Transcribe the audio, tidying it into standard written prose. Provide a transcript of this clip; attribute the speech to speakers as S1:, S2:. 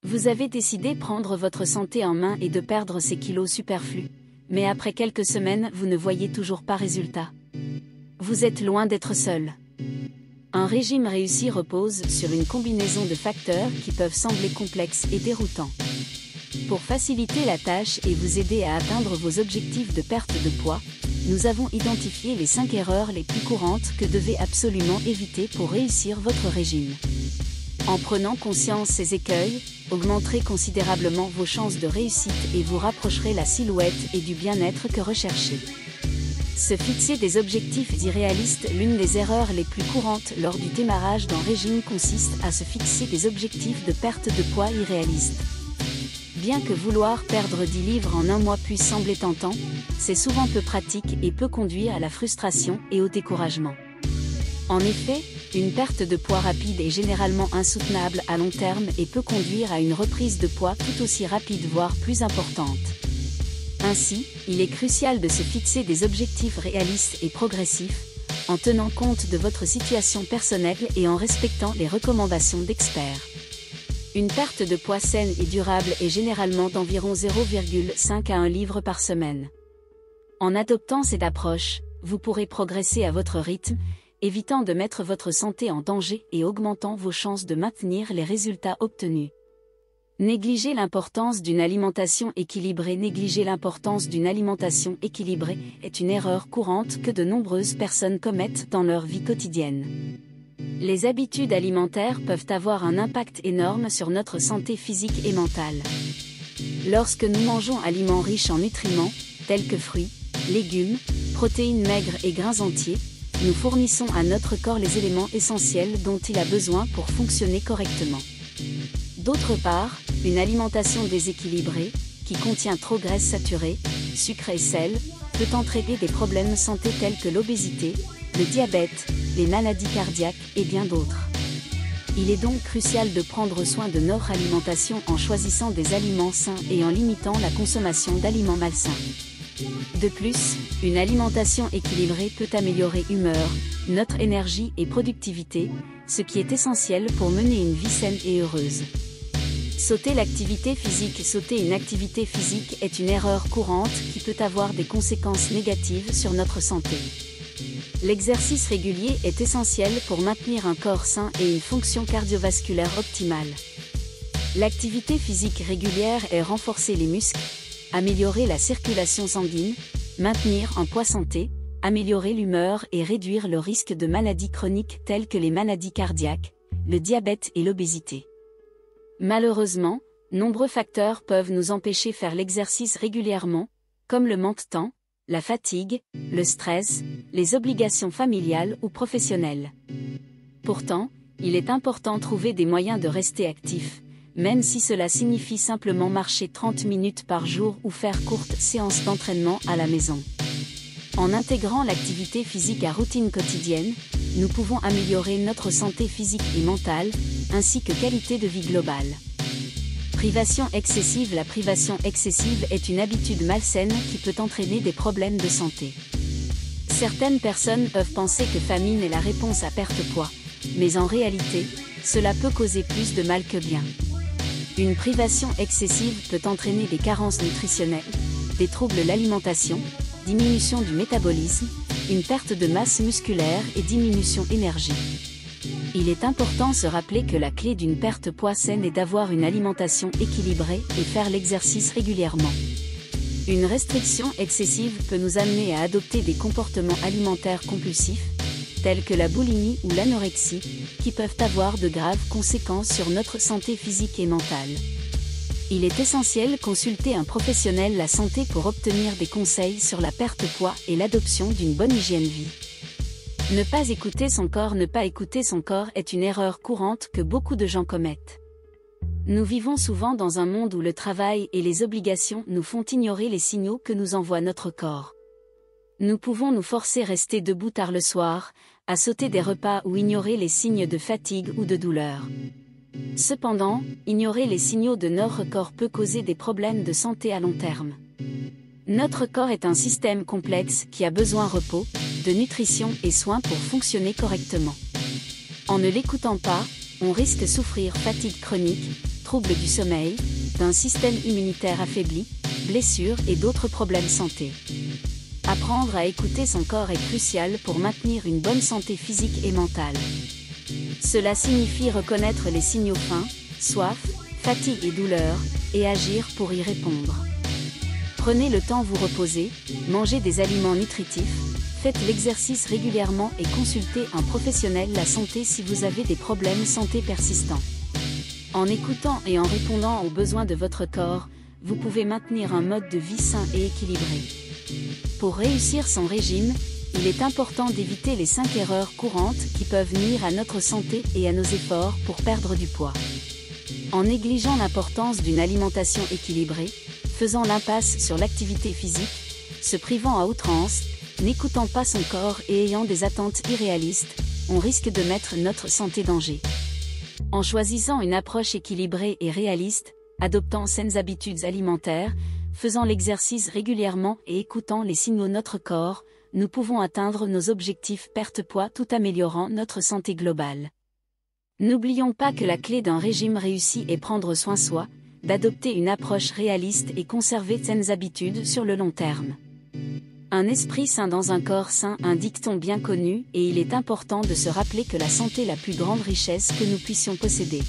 S1: Vous avez décidé de prendre votre santé en main et de perdre ces kilos superflus. Mais après quelques semaines, vous ne voyez toujours pas résultat. Vous êtes loin d'être seul. Un régime réussi repose sur une combinaison de facteurs qui peuvent sembler complexes et déroutants. Pour faciliter la tâche et vous aider à atteindre vos objectifs de perte de poids, nous avons identifié les 5 erreurs les plus courantes que devez absolument éviter pour réussir votre régime. En prenant conscience de ces écueils, augmenterez considérablement vos chances de réussite et vous rapprocherez la silhouette et du bien-être que recherchez. Se fixer des objectifs irréalistes. L'une des erreurs les plus courantes lors du démarrage d'un régime consiste à se fixer des objectifs de perte de poids irréalistes. Bien que vouloir perdre 10 livres en un mois puisse sembler tentant, c'est souvent peu pratique et peut conduire à la frustration et au découragement. En effet, une perte de poids rapide est généralement insoutenable à long terme et peut conduire à une reprise de poids tout aussi rapide voire plus importante. Ainsi, il est crucial de se fixer des objectifs réalistes et progressifs, en tenant compte de votre situation personnelle et en respectant les recommandations d'experts. Une perte de poids saine et durable est généralement d'environ 0,5 à 1 livre par semaine. En adoptant cette approche, vous pourrez progresser à votre rythme, évitant de mettre votre santé en danger et augmentant vos chances de maintenir les résultats obtenus. Négliger l'importance d'une alimentation équilibrée. Négliger l'importance d'une alimentation équilibrée est une erreur courante que de nombreuses personnes commettent dans leur vie quotidienne. Les habitudes alimentaires peuvent avoir un impact énorme sur notre santé physique et mentale. Lorsque nous mangeons aliments riches en nutriments, tels que fruits, légumes, protéines maigres et grains entiers, nous fournissons à notre corps les éléments essentiels dont il a besoin pour fonctionner correctement. D'autre part, une alimentation déséquilibrée, qui contient trop graisse saturée, sucre et sel, peut entraîner des problèmes de santé tels que l'obésité, le diabète, les maladies cardiaques et bien d'autres. Il est donc crucial de prendre soin de notre alimentation en choisissant des aliments sains et en limitant la consommation d'aliments malsains. De plus, une alimentation équilibrée peut améliorer l'humeur, notre énergie et productivité, ce qui est essentiel pour mener une vie saine et heureuse. Sauter l'activité physique. Sauter une activité physique est une erreur courante qui peut avoir des conséquences négatives sur notre santé. L'exercice régulier est essentiel pour maintenir un corps sain et une fonction cardiovasculaire optimale. L'activité physique régulière est renforcer les muscles, améliorer la circulation sanguine, maintenir un poids santé, améliorer l'humeur et réduire le risque de maladies chroniques telles que les maladies cardiaques, le diabète et l'obésité. Malheureusement, nombreux facteurs peuvent nous empêcher de faire l'exercice régulièrement, comme le manque de temps, la fatigue, le stress, les obligations familiales ou professionnelles. Pourtant, il est important de trouver des moyens de rester actif, même si cela signifie simplement marcher 30 minutes par jour ou faire courtes séances d'entraînement à la maison. En intégrant l'activité physique à routine quotidienne, nous pouvons améliorer notre santé physique et mentale, ainsi que qualité de vie globale. Privation excessive. La privation excessive est une habitude malsaine qui peut entraîner des problèmes de santé. Certaines personnes peuvent penser que famine est la réponse à perte de poids, mais en réalité, cela peut causer plus de mal que bien. Une privation excessive peut entraîner des carences nutritionnelles, des troubles de l'alimentation, diminution du métabolisme, une perte de masse musculaire et diminution d'énergie. Il est important de se rappeler que la clé d'une perte de poids saine est d'avoir une alimentation équilibrée et faire l'exercice régulièrement. Une restriction excessive peut nous amener à adopter des comportements alimentaires compulsifs, tels que la boulimie ou l'anorexie, qui peuvent avoir de graves conséquences sur notre santé physique et mentale. Il est essentiel de consulter un professionnel de la santé pour obtenir des conseils sur la perte de poids et l'adoption d'une bonne hygiène de vie. Ne pas écouter son corps. Ne pas écouter son corps est une erreur courante que beaucoup de gens commettent. Nous vivons souvent dans un monde où le travail et les obligations nous font ignorer les signaux que nous envoie notre corps. Nous pouvons nous forcer à rester debout tard le soir, à sauter des repas ou ignorer les signes de fatigue ou de douleur. Cependant, ignorer les signaux de notre corps peut causer des problèmes de santé à long terme. Notre corps est un système complexe qui a besoin de repos, de nutrition et soins pour fonctionner correctement. En ne l'écoutant pas, on risque de souffrir fatigue chronique, troubles du sommeil, d'un système immunitaire affaibli, blessures et d'autres problèmes santé. Apprendre à écouter son corps est crucial pour maintenir une bonne santé physique et mentale. Cela signifie reconnaître les signaux faim, soif, fatigue et douleur, et agir pour y répondre. Prenez le temps de vous reposer, mangez des aliments nutritifs, faites l'exercice régulièrement et consultez un professionnel de la santé si vous avez des problèmes santé persistants. En écoutant et en répondant aux besoins de votre corps, vous pouvez maintenir un mode de vie sain et équilibré. Pour réussir son régime, il est important d'éviter les 5 erreurs courantes qui peuvent nuire à notre santé et à nos efforts pour perdre du poids. En négligeant l'importance d'une alimentation équilibrée, faisant l'impasse sur l'activité physique, se privant à outrance, n'écoutant pas son corps et ayant des attentes irréalistes, on risque de mettre notre santé en danger. En choisissant une approche équilibrée et réaliste, adoptant saines habitudes alimentaires, faisant l'exercice régulièrement et écoutant les signaux de notre corps, nous pouvons atteindre nos objectifs perte-poids tout améliorant notre santé globale. N'oublions pas que la clé d'un régime réussi est prendre soin de soi, d'adopter une approche réaliste et conserver de saines habitudes sur le long terme. Un esprit sain dans un corps sain, un dicton bien connu, et il est important de se rappeler que la santé est la plus grande richesse que nous puissions posséder.